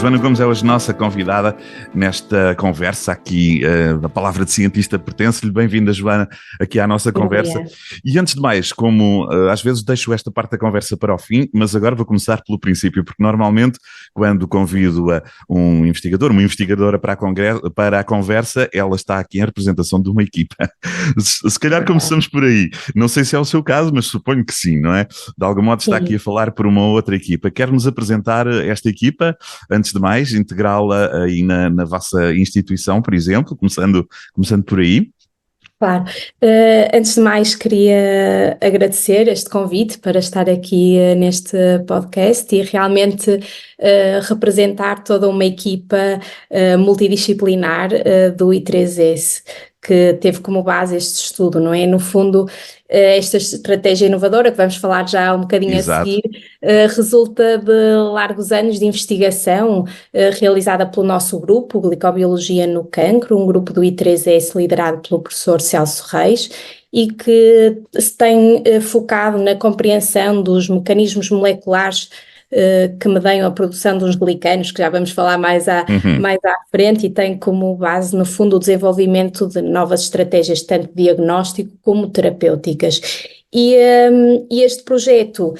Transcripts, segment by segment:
Joana Gomes é hoje nossa convidada nesta conversa aqui, a palavra de cientista pertence-lhe. Bem-vinda, Joana, aqui à nossa conversa. E antes de mais, como às vezes deixo esta parte da conversa para o fim, mas agora vou começar pelo princípio, porque normalmente quando convido um investigador, uma investigadora para a conversa, ela está aqui em representação de uma equipa. Se calhar começamos por aí. Não sei se é o seu caso, mas suponho que sim, não é? De algum modo está aqui a falar por uma outra equipa. Quer-nos apresentar esta equipa? Antes de mais, integrá-la aí na vossa instituição, por exemplo, começando por aí. Claro. Antes de mais, queria agradecer este convite para estar aqui neste podcast e realmente representar toda uma equipa multidisciplinar do I3S, que teve como base este estudo, não é? No fundo, esta estratégia inovadora, que vamos falar já um bocadinho Exato. a seguir, resulta de largos anos de investigação realizada pelo nosso grupo, Glicobiologia no Cancro, um grupo do I3S liderado pelo professor Celso Reis, e que se tem focado na compreensão dos mecanismos moleculares que medeiam a produção dos glicanos, que já vamos falar mais à frente, e tem como base, no fundo, o desenvolvimento de novas estratégias, tanto de diagnóstico como terapêuticas. E este projeto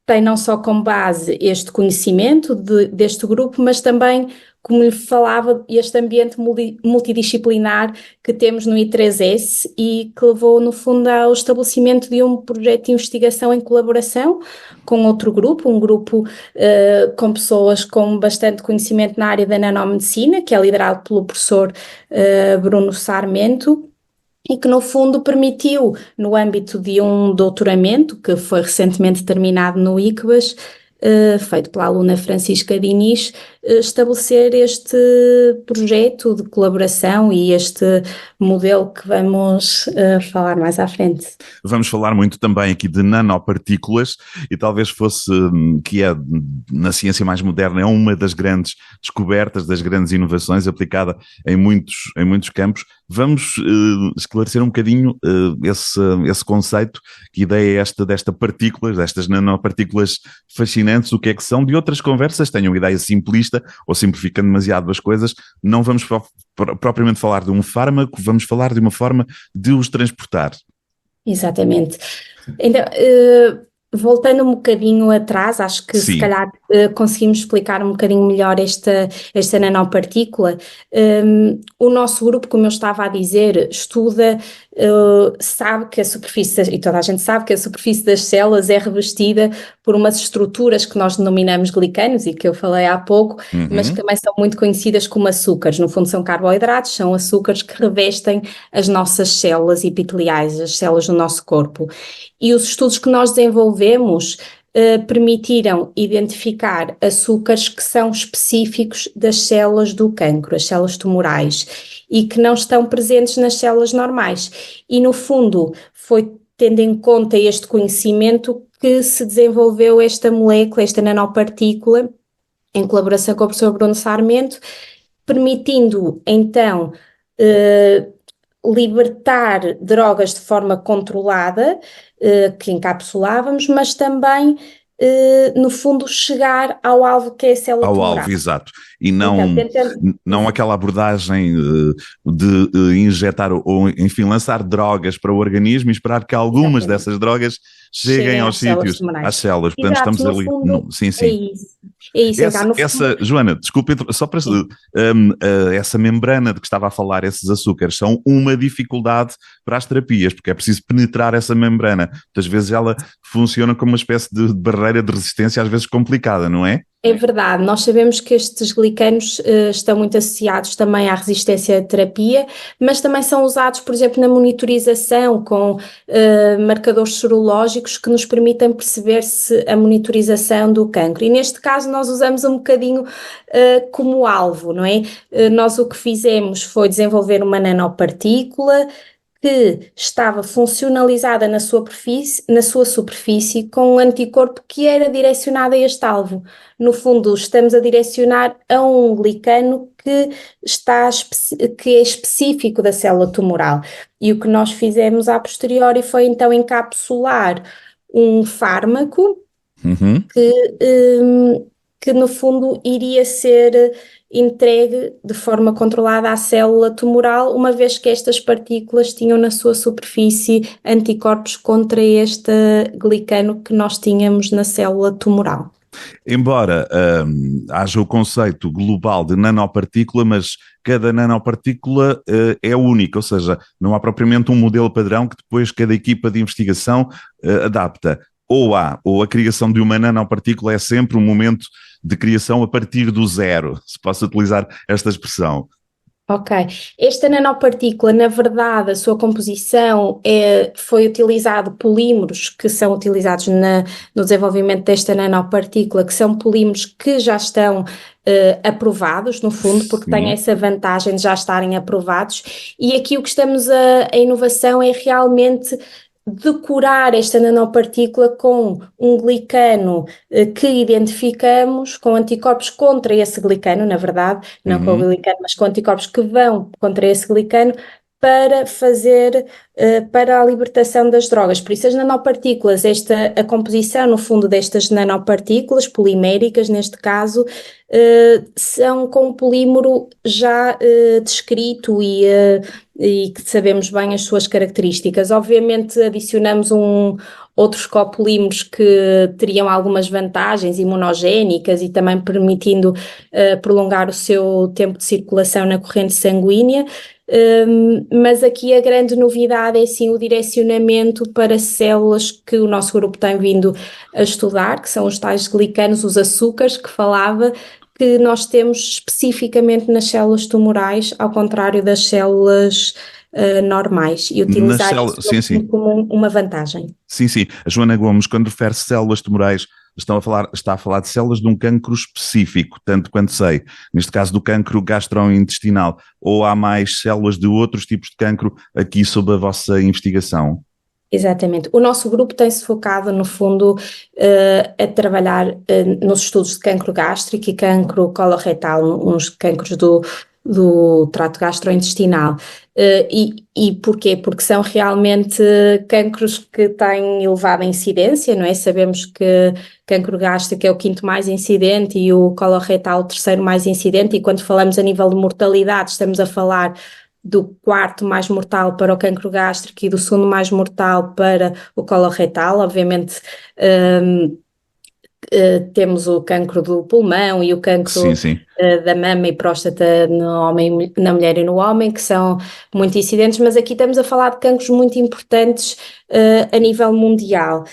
tem não só como base este conhecimento deste grupo, mas também, como lhe falava, este ambiente multidisciplinar que temos no I3S e que levou, no fundo, ao estabelecimento de um projeto de investigação em colaboração com outro grupo, um grupo com pessoas com bastante conhecimento na área da nanomedicina, que é liderado pelo professor Bruno Sarmento, e que, no fundo, permitiu, no âmbito de um doutoramento que foi recentemente terminado no ICBAS, feito pela aluna Francisca Diniz, estabelecer este projeto de colaboração e este modelo que vamos falar mais à frente. Vamos falar muito também aqui de nanopartículas e talvez fosse, que é na ciência mais moderna, é uma das grandes descobertas, das grandes inovações aplicada em muitos campos. Vamos esclarecer um bocadinho esse conceito, que ideia é esta destas nanopartículas fascinantes, o que é que são. De outras conversas tenho uma ideia simplista, ou simplificando demasiado as coisas, não vamos propriamente falar de um fármaco, vamos falar de uma forma de os transportar. Exatamente. Então, voltando um bocadinho atrás, acho que Sim. se calhar conseguimos explicar um bocadinho melhor esta nanopartícula. O nosso grupo, como eu estava a dizer, estuda, sabe que a superfície, e toda a gente sabe que a superfície das células é revestida por umas estruturas que nós denominamos glicanos e que eu falei há pouco, mas que também são muito conhecidas como açúcares. No fundo são carboidratos, são açúcares que revestem as nossas células epiteliais, as células do nosso corpo. E os estudos que nós desenvolvemos permitiram identificar açúcares que são específicos das células do cancro, as células tumorais, e que não estão presentes nas células normais. E, no fundo, foi tendo em conta este conhecimento que se desenvolveu esta molécula, esta nanopartícula, em colaboração com o professor Bruno Sarmento, permitindo, então, libertar drogas de forma controlada, que encapsulávamos, mas também, no fundo, chegar ao alvo que é a célula tumoral. Ao alvo, exato. E não aquela abordagem de injetar ou, enfim, lançar drogas para o organismo e esperar que algumas dessas drogas cheguem aos sítios, às células. Portanto, exato, estamos ali. Fundo, sim. É isso. Essa, Joana, desculpe, só para essa membrana de que estava a falar, esses açúcares, são uma dificuldade para as terapias, porque é preciso penetrar essa membrana. Muitas vezes ela funciona como uma espécie de barreira de resistência, às vezes complicada, não é? É verdade, nós sabemos que estes glicanos estão muito associados também à resistência à terapia, mas também são usados, por exemplo, na monitorização com marcadores sorológicos que nos permitem perceber se a monitorização do cancro. E neste caso nós usamos um bocadinho como alvo, não é? Nós o que fizemos foi desenvolver uma nanopartícula que estava funcionalizada na sua superfície com um anticorpo que era direcionado a este alvo. No fundo, estamos a direcionar a um glicano que é específico da célula tumoral. E o que nós fizemos a posteriori foi então encapsular um fármaco que que no fundo iria ser entregue de forma controlada à célula tumoral, uma vez que estas partículas tinham na sua superfície anticorpos contra este glicano que nós tínhamos na célula tumoral. Embora haja o conceito global de nanopartícula, mas cada nanopartícula é única, ou seja, não há propriamente um modelo padrão que depois cada equipa de investigação adapta. Ou a criação de uma nanopartícula é sempre um momento de criação a partir do zero, se posso utilizar esta expressão. Ok. Esta nanopartícula, na verdade, a sua composição foi utilizado polímeros que são utilizados no desenvolvimento desta nanopartícula, que são polímeros que já estão aprovados, no fundo, porque têm essa vantagem de já estarem aprovados. E aqui o que a inovação é realmente decorar esta nanopartícula com um glicano que identificamos, com anticorpos contra esse glicano, na verdade, não com o glicano, mas com anticorpos que vão contra esse glicano, para fazer, para a libertação das drogas. Por isso as nanopartículas, a composição no fundo destas nanopartículas, poliméricas neste caso, são com um polímero já descrito e que sabemos bem as suas características. Obviamente adicionamos outros copolímeros que teriam algumas vantagens imunogénicas e também permitindo prolongar o seu tempo de circulação na corrente sanguínea. Mas aqui a grande novidade é sim o direcionamento para células que o nosso grupo tem vindo a estudar, que são os tais glicanos, os açúcares que falava, que nós temos especificamente nas células tumorais, ao contrário das células normais, e utilizar isso como uma vantagem. Sim, sim. A Joana Gomes, quando refere células tumorais, está a falar de células de um cancro específico, tanto quanto sei, neste caso do cancro gastrointestinal, ou há mais células de outros tipos de cancro aqui sob a vossa investigação? Exatamente. O nosso grupo tem-se focado, no fundo, a trabalhar nos estudos de cancro gástrico e cancro coloretal, uns cancros do trato gastrointestinal. E porquê? Porque são realmente cancros que têm elevada incidência, não é? Sabemos que cancro gástrico é o quinto mais incidente e o coloretal o terceiro mais incidente, e quando falamos a nível de mortalidade estamos a falar do quarto mais mortal para o cancro gástrico e do segundo mais mortal para o coloretal. Obviamente temos o cancro do pulmão e o cancro da mama e próstata no homem, na mulher e no homem, que são muito incidentes, mas aqui estamos a falar de cancros muito importantes a nível mundial.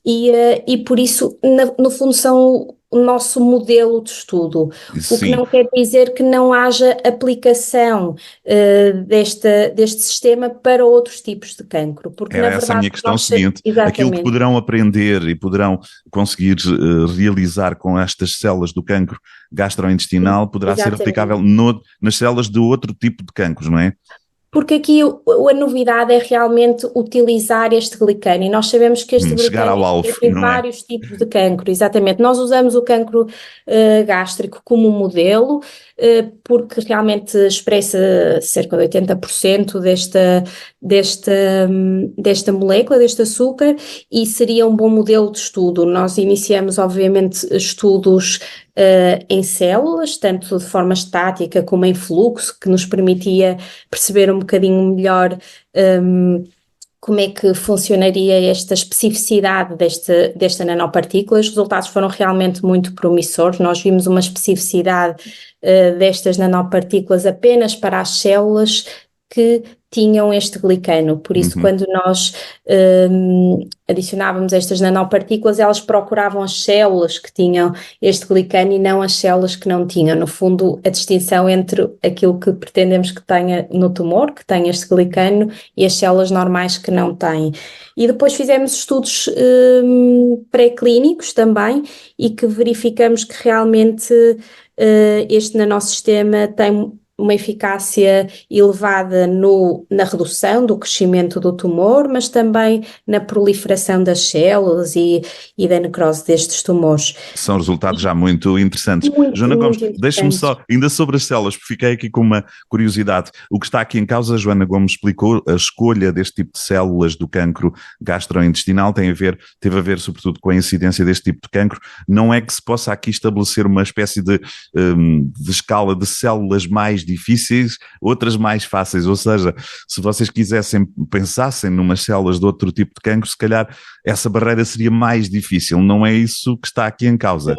E por isso, no fundo, são o nosso modelo de estudo, o que não quer dizer que não haja aplicação deste sistema para outros tipos de cancro. Porque, era essa a minha questão seguinte. Exatamente. Aquilo que poderão aprender e poderão conseguir realizar com estas células do cancro gastrointestinal poderá ser aplicável nas células de outro tipo de cancros, não é? Porque aqui a novidade é realmente utilizar este glicano, e nós sabemos que este glicano tem vários tipos de cancro, exatamente. Nós usamos o cancro gástrico como modelo, porque realmente expressa cerca de 80% desta molécula, deste açúcar, e seria um bom modelo de estudo. Nós iniciamos, obviamente, estudos em células, tanto de forma estática como em fluxo, que nos permitia perceber um bocadinho melhor como é que funcionaria esta especificidade desta nanopartícula. Os resultados foram realmente muito promissores. Nós vimos uma especificidade destas nanopartículas apenas para as células que tinham este glicano. Por isso, quando nós adicionávamos estas nanopartículas, elas procuravam as células que tinham este glicano e não as células que não tinham. No fundo, a distinção entre aquilo que pretendemos que tenha no tumor, que tem este glicano, e as células normais que não têm. E depois fizemos estudos pré-clínicos também, e que verificamos que realmente este nanossistema tem uma eficácia elevada na redução do crescimento do tumor, mas também na proliferação das células e da necrose destes tumores. São resultados já muito interessantes. Joana Gomes, deixe-me só, ainda sobre as células, porque fiquei aqui com uma curiosidade. O que está aqui em causa, a Joana Gomes explicou, a escolha deste tipo de células do cancro gastrointestinal teve a ver sobretudo com a incidência deste tipo de cancro. Não é que se possa aqui estabelecer uma espécie de escala de células mais difíceis, outras mais fáceis, ou seja, se vocês pensassem numas células de outro tipo de cancro, se calhar essa barreira seria mais difícil, não é isso que está aqui em causa?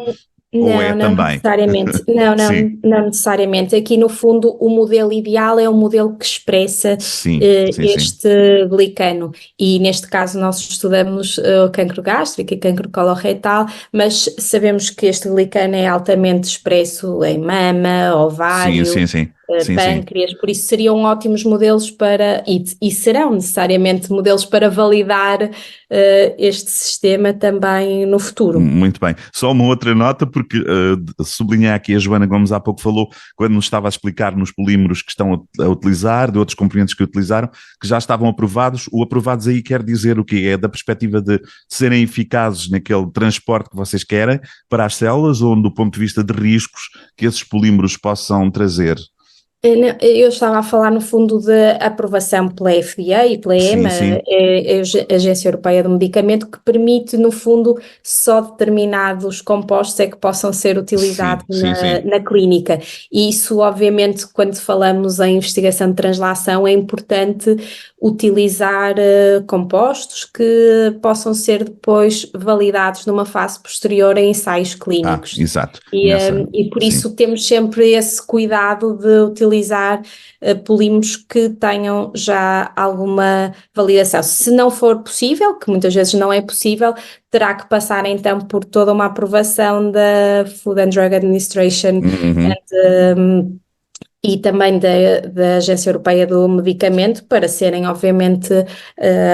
Ou é não também? necessariamente. Não necessariamente. Aqui, no fundo, o modelo ideal é o modelo que expressa este glicano. E, neste caso, nós estudamos o cancro gástrico e cancro coloretal, mas sabemos que este glicano é altamente expresso em mama, ovário, pâncreas, por isso seriam ótimos modelos e serão necessariamente modelos para validar este sistema também no futuro. Muito bem. Só uma outra nota, porque sublinhar aqui, a Joana Gomes há pouco falou, quando nos estava a explicar nos polímeros que estão a utilizar, de outros componentes que utilizaram, que já estavam aprovados. O aprovados aí quer dizer o quê? É da perspectiva de serem eficazes naquele transporte que vocês querem para as células, ou do ponto de vista de riscos que esses polímeros possam trazer? Eu estava a falar, no fundo, de aprovação pela FDA e pela EMA, a Agência Europeia do Medicamento, que permite, no fundo, só determinados compostos é que possam ser utilizados na clínica. E isso, obviamente, quando falamos em investigação de translação, é importante utilizar compostos que possam ser depois validados numa fase posterior em ensaios clínicos. Exato. E por isso temos sempre esse cuidado de utilizar polímeros que tenham já alguma validação. Se não for possível, que muitas vezes não é possível, terá que passar então por toda uma aprovação da Food and Drug Administration e também da Agência Europeia do Medicamento, para serem, obviamente,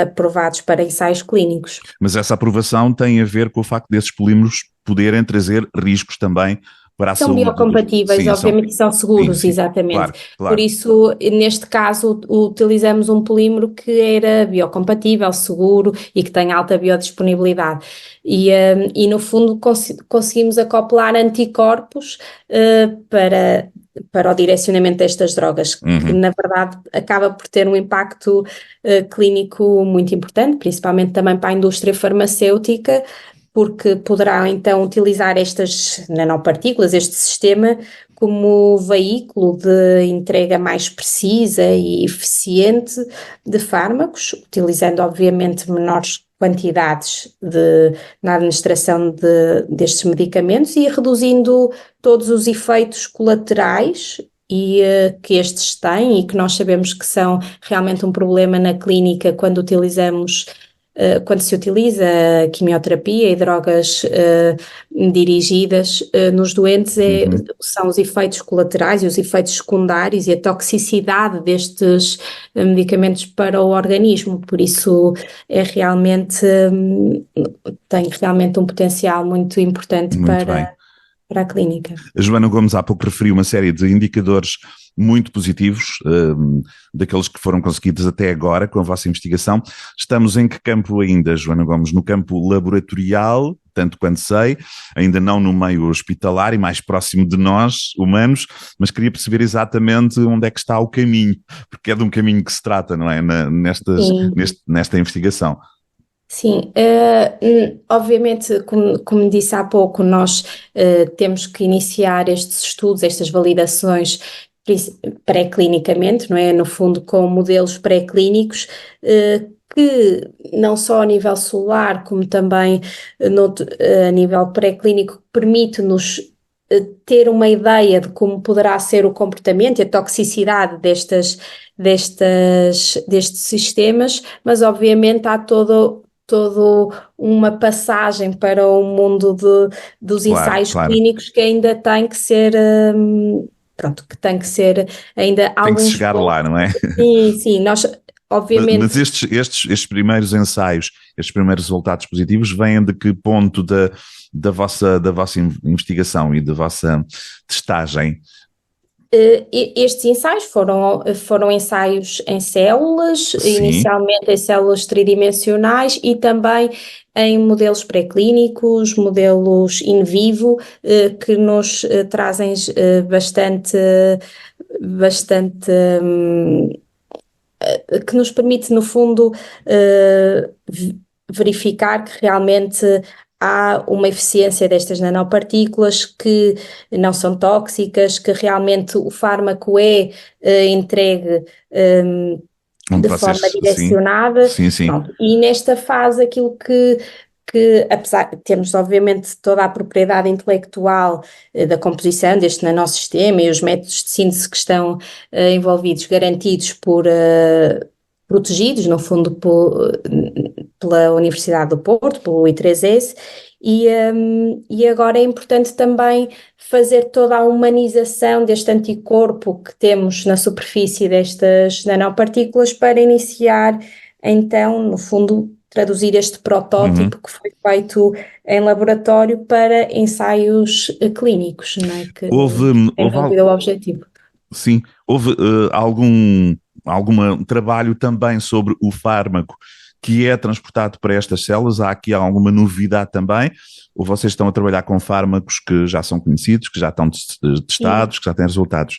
aprovados para ensaios clínicos. Mas essa aprovação tem a ver com o facto desses polímeros poderem trazer riscos também para a saúde. São biocompatíveis, obviamente, são seguros, exatamente. Claro. Por isso, neste caso, utilizamos um polímero que era biocompatível, seguro e que tem alta biodisponibilidade. E no fundo, conseguimos acoplar anticorpos para o direcionamento destas drogas, que na verdade acaba por ter um impacto clínico muito importante, principalmente também para a indústria farmacêutica, porque poderá então utilizar estas nanopartículas, este sistema, como veículo de entrega mais precisa e eficiente de fármacos, utilizando obviamente menores quantidades na administração destes medicamentos e reduzindo todos os efeitos colaterais que estes têm e que nós sabemos que são realmente um problema na clínica quando se utiliza a quimioterapia e drogas dirigidas nos doentes, são os efeitos colaterais e os efeitos secundários e a toxicidade destes medicamentos para o organismo. Por isso tem realmente um potencial muito importante para a clínica. A Joana Gomes há pouco referiu uma série de indicadores muito positivos, daqueles que foram conseguidos até agora com a vossa investigação. Estamos em que campo ainda, Joana Gomes? No campo laboratorial, tanto quanto sei, ainda não no meio hospitalar e mais próximo de nós, humanos, mas queria perceber exatamente onde é que está o caminho, porque é de um caminho que se trata, não é? Nesta investigação. Sim, obviamente, como disse há pouco, nós temos que iniciar estes estudos, estas validações pré-clinicamente, não é? No fundo, com modelos pré-clínicos que não só a nível celular, como também a nível pré-clínico, permite-nos ter uma ideia de como poderá ser o comportamento e a toxicidade destes sistemas, mas obviamente há todo uma passagem para o mundo dos ensaios clínicos que ainda tem que ser que tem que ser ainda tem que chegar lá, não é? Sim, nós obviamente... Mas estes primeiros ensaios, estes primeiros resultados positivos vêm de que ponto da vossa investigação e da vossa testagem? Estes ensaios foram ensaios em células, Sim. inicialmente em células tridimensionais e também em modelos pré-clínicos, modelos in vivo, que nos trazem bastante, que nos permite, no fundo, verificar que realmente há uma eficiência destas nanopartículas que não são tóxicas, que realmente o fármaco é entregue de forma direcionada. Sim, sim. Pronto. E nesta fase aquilo que apesar de termos obviamente toda a propriedade intelectual da composição deste nanossistema e os métodos de síntese que estão envolvidos, garantidos protegidos, no fundo, pela Universidade do Porto, pelo I3S, e agora é importante também fazer toda a humanização deste anticorpo que temos na superfície destas nanopartículas para iniciar, então, no fundo, traduzir este protótipo que foi feito em laboratório para ensaios clínicos, não é? Que houve o objetivo. Sim, houve algum trabalho também sobre o fármaco que é transportado para estas células? Há aqui alguma novidade também? Ou vocês estão a trabalhar com fármacos que já são conhecidos, que já estão testados, que já têm resultados?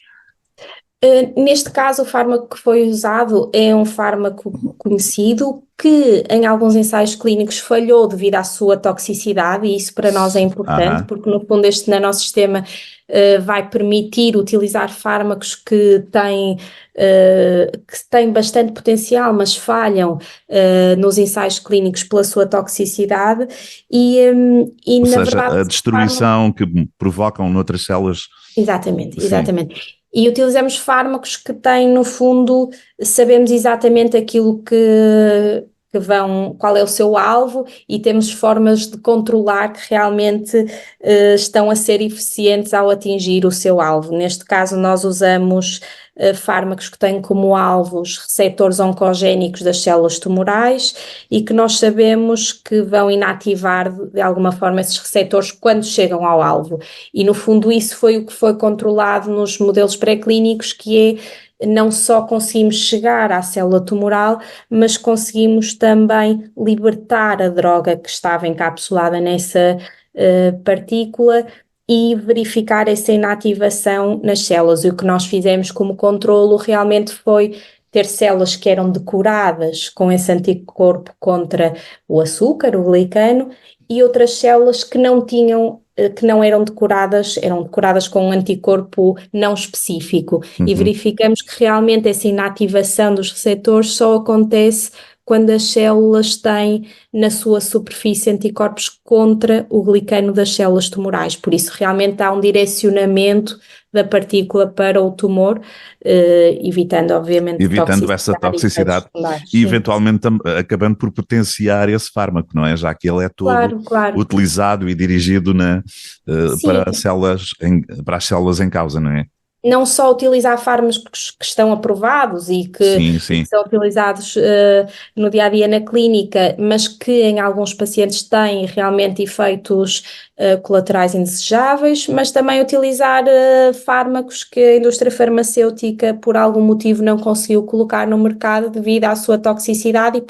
Neste caso, o fármaco que foi usado é um fármaco conhecido que em alguns ensaios clínicos falhou devido à sua toxicidade, e isso para nós é importante, porque no fundo este nanossistema vai permitir utilizar fármacos que têm bastante potencial, mas falham nos ensaios clínicos pela sua toxicidade Ou na seja, verdade, a destruição que provocam noutras células. Exatamente. E utilizamos fármacos que têm, no fundo, sabemos exatamente aquilo qual é o seu alvo, e temos formas de controlar que realmente estão a ser eficientes ao atingir o seu alvo. Neste caso, nós usamos fármacos que têm como alvos receptores oncogénicos das células tumorais e que nós sabemos que vão inativar de alguma forma esses receptores quando chegam ao alvo. E no fundo isso foi o que foi controlado nos modelos pré-clínicos, que é não só conseguimos chegar à célula tumoral, mas conseguimos também libertar a droga que estava encapsulada nessa partícula e verificar essa inativação nas células. E o que nós fizemos como controlo realmente foi ter células que eram decoradas com esse anticorpo contra o açúcar, o glicano, e outras células que não eram decoradas com um anticorpo não específico. E verificamos que realmente essa inativação dos receptores só acontece quando as células têm na sua superfície anticorpos contra o glicano das células tumorais. Por isso, realmente há um direcionamento da partícula para o tumor, evitando, obviamente, essa toxicidade e eventualmente acabando por potenciar esse fármaco, não é? Já que ele é todo utilizado e dirigido para as células em causa, não é? Não só utilizar fármacos que estão aprovados e que são utilizados no dia-a-dia na clínica, mas que em alguns pacientes têm realmente efeitos colaterais indesejáveis, mas também utilizar fármacos que a indústria farmacêutica por algum motivo não conseguiu colocar no mercado devido à sua toxicidade, e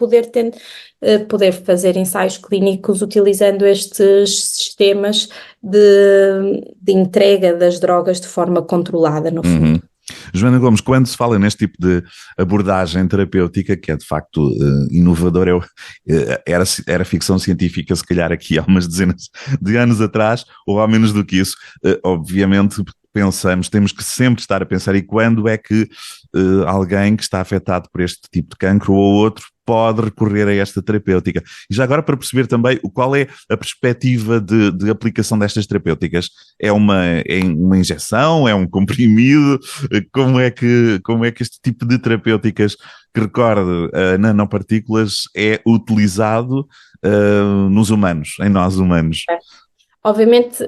poder fazer ensaios clínicos utilizando estes sistemas de entrega das drogas de forma controlada, no fundo. Joana Gomes, quando se fala neste tipo de abordagem terapêutica, que é de facto inovador, era ficção científica se calhar aqui há umas dezenas de anos atrás, ou há menos do que isso, obviamente temos que sempre estar a pensar, e quando é que alguém que está afetado por este tipo de cancro ou outro pode recorrer a esta terapêutica. E já agora, para perceber também qual é a perspectiva de aplicação destas terapêuticas, é uma injeção, é um comprimido, como é que este tipo de terapêuticas, que recorde nanopartículas, é utilizado nos humanos, em nós humanos? Obviamente,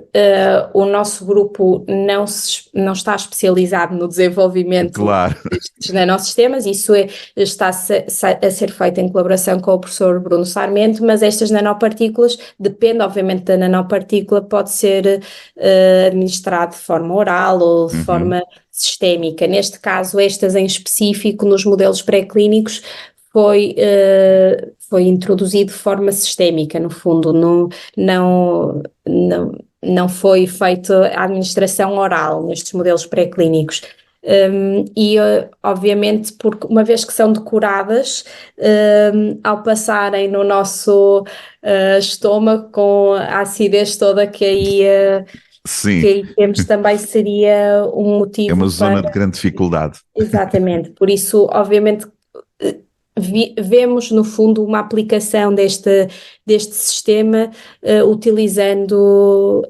o nosso grupo não está especializado no desenvolvimento Claro. destes nanossistemas, isso está a ser feito em colaboração com o professor Bruno Sarmento, mas estas nanopartículas, depende obviamente da nanopartícula, pode ser administrado de forma oral ou de forma sistémica. Neste caso, estas em específico, nos modelos pré-clínicos, foi introduzido de forma sistémica, no fundo, não foi feita a administração oral nestes modelos pré-clínicos. Obviamente, porque uma vez que são decoradas, ao passarem no nosso estômago com a acidez toda que aí Sim. que aí temos, também seria um motivo. É uma zona de grande dificuldade. Exatamente, por isso, obviamente, vemos no fundo uma aplicação deste sistema utilizando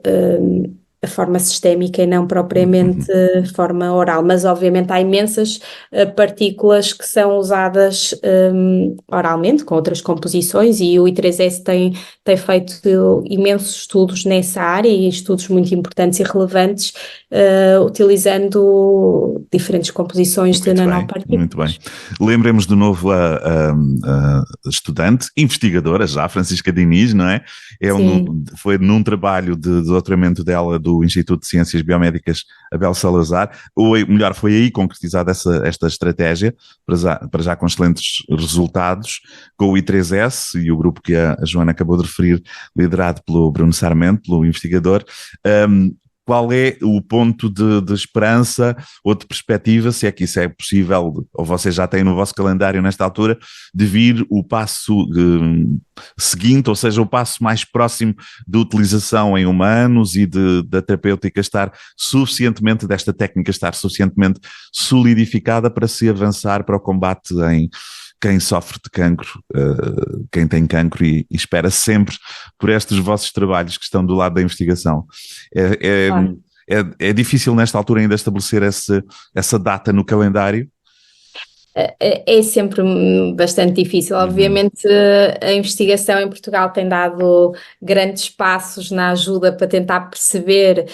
a forma sistémica e não propriamente forma oral, mas obviamente há imensas partículas que são usadas oralmente com outras composições, e o I3S tem feito imensos estudos nessa área, e estudos muito importantes e relevantes, utilizando diferentes composições de nanopartículas. Muito bem. Lembremos de novo a estudante, investigadora já, Francisca Diniz, não é? Foi num trabalho de doutoramento dela do Instituto de Ciências Biomédicas Abel Salazar, ou melhor, foi aí concretizada esta estratégia, para já com excelentes resultados, com o I3S e o grupo que a Joana acabou de referir, liderado pelo Bruno Sarmento, pelo investigador. Qual é o ponto de esperança ou de perspectiva, se é que isso é possível, ou vocês já têm no vosso calendário nesta altura, de vir o passo seguinte, ou seja, o passo mais próximo de utilização em humanos e da terapêutica desta técnica estar suficientemente solidificada para se avançar para o combate em quem sofre de cancro, quem tem cancro, e espera sempre por estes vossos trabalhos que estão do lado da investigação. É difícil nesta altura ainda estabelecer essa data no calendário? É sempre bastante difícil. Obviamente, a investigação em Portugal tem dado grandes passos na ajuda para tentar perceber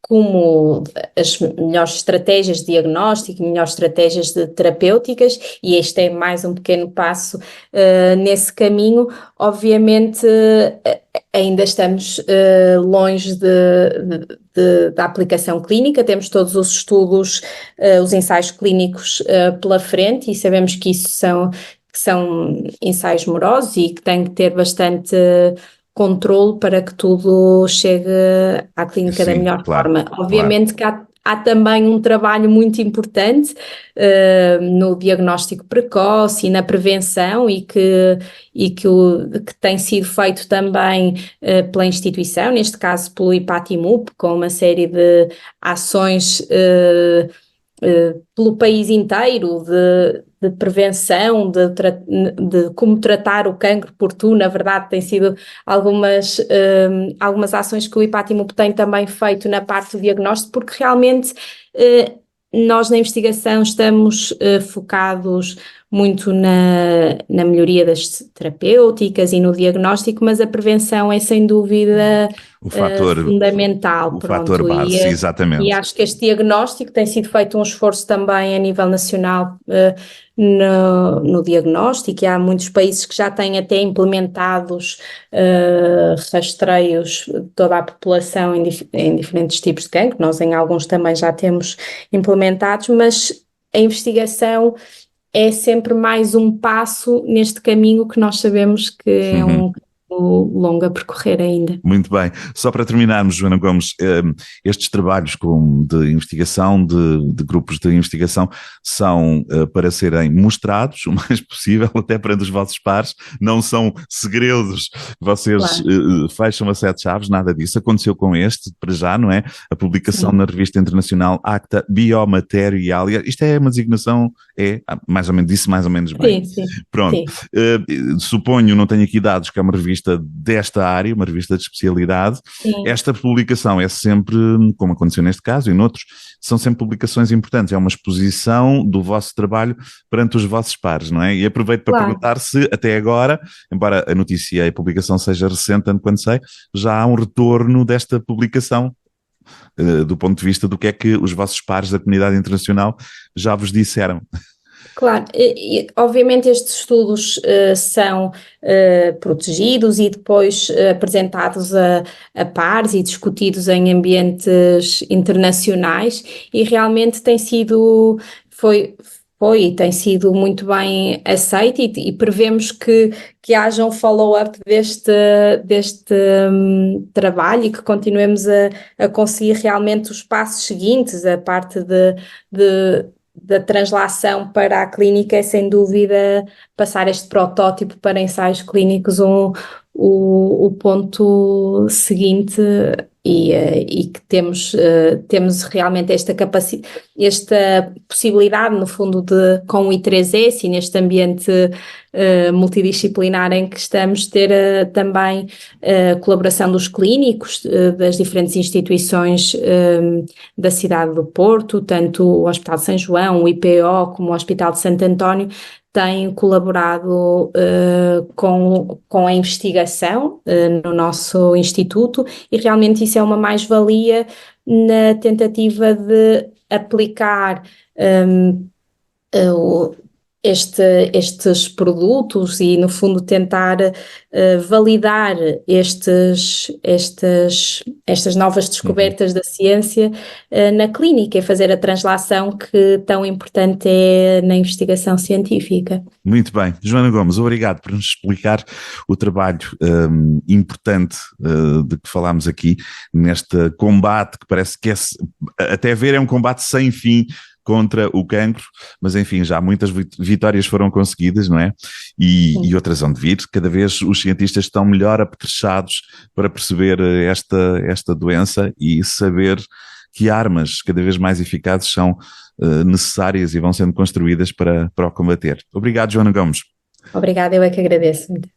como as melhores estratégias de diagnóstico, melhores estratégias de terapêuticas, e este é mais um pequeno passo nesse caminho. Obviamente, ainda estamos longe da aplicação clínica, temos todos os estudos, os ensaios clínicos pela frente, e sabemos que isso são ensaios morosos e que têm que ter bastante controle para que tudo chegue à clínica da melhor forma. Obviamente que há também um trabalho muito importante no diagnóstico precoce e na prevenção, e que tem sido feito também pela instituição, neste caso pelo IPATIMUP, com uma série de ações pelo país inteiro, de prevenção, de como tratar o cancro, porque na verdade tem sido algumas ações que o IPATIMUP tem também feito na parte do diagnóstico, porque realmente nós na investigação estamos focados muito na melhoria das terapêuticas e no diagnóstico, mas a prevenção é sem dúvida fundamental. O fator base, exatamente. E acho que este diagnóstico tem sido feito um esforço também a nível nacional no diagnóstico, e há muitos países que já têm até implementados rastreios de toda a população em diferentes tipos de cancro. Nós em alguns também já temos implementados, mas a investigação é sempre mais um passo neste caminho que nós sabemos que é um longo a percorrer ainda. Muito bem. Só para terminarmos, Joana Gomes, estes trabalhos de investigação, de grupos de investigação, são para serem mostrados o mais possível, até para os vossos pares, não são segredos, vocês fecham a sete chaves, nada disso. Aconteceu com este, para já, não é? A publicação na revista internacional Acta Biomaterialia, isto é uma designação, mais ou menos, disse mais ou menos bem. Sim. Pronto. Sim. Suponho, não tenho aqui dados, que é uma revista revista desta área, uma revista de especialidade. Sim. Esta publicação é sempre, como aconteceu neste caso e noutros, são sempre publicações importantes, é uma exposição do vosso trabalho perante os vossos pares, não é? E aproveito para perguntar se até agora, embora a notícia e a publicação seja recente, tanto quanto sei, já há um retorno desta publicação, do ponto de vista do que é que os vossos pares da comunidade internacional já vos disseram. Claro, obviamente estes estudos são protegidos e depois apresentados a pares e discutidos em ambientes internacionais, e realmente tem sido muito bem aceito, e prevemos que haja um follow-up deste trabalho, e que continuemos a conseguir realmente os passos seguintes. A parte da translação para a clínica é, sem dúvida, passar este protótipo para ensaios clínicos o ponto seguinte, e que temos realmente esta possibilidade, no fundo, com o I3S e neste ambiente multidisciplinar em que estamos, ter também a colaboração dos clínicos das diferentes instituições da cidade do Porto, tanto o Hospital de São João, o IPO, como o Hospital de Santo António, têm colaborado com a investigação no nosso instituto, e realmente isso é uma mais-valia na tentativa de aplicar estes produtos e, no fundo, tentar validar estas novas descobertas da ciência na clínica, e fazer a translação que tão importante é na investigação científica. Muito bem. Joana Gomes, obrigado por nos explicar o trabalho importante de que falámos aqui, neste combate que parece que até ver é um combate sem fim contra o cancro, mas enfim, já muitas vitórias foram conseguidas, não é? E outras hão de vir. Cada vez os cientistas estão melhor apetrechados para perceber esta doença e saber que armas cada vez mais eficazes são necessárias e vão sendo construídas para o combater. Obrigado, Joana Gomes. Obrigada, eu é que agradeço muito.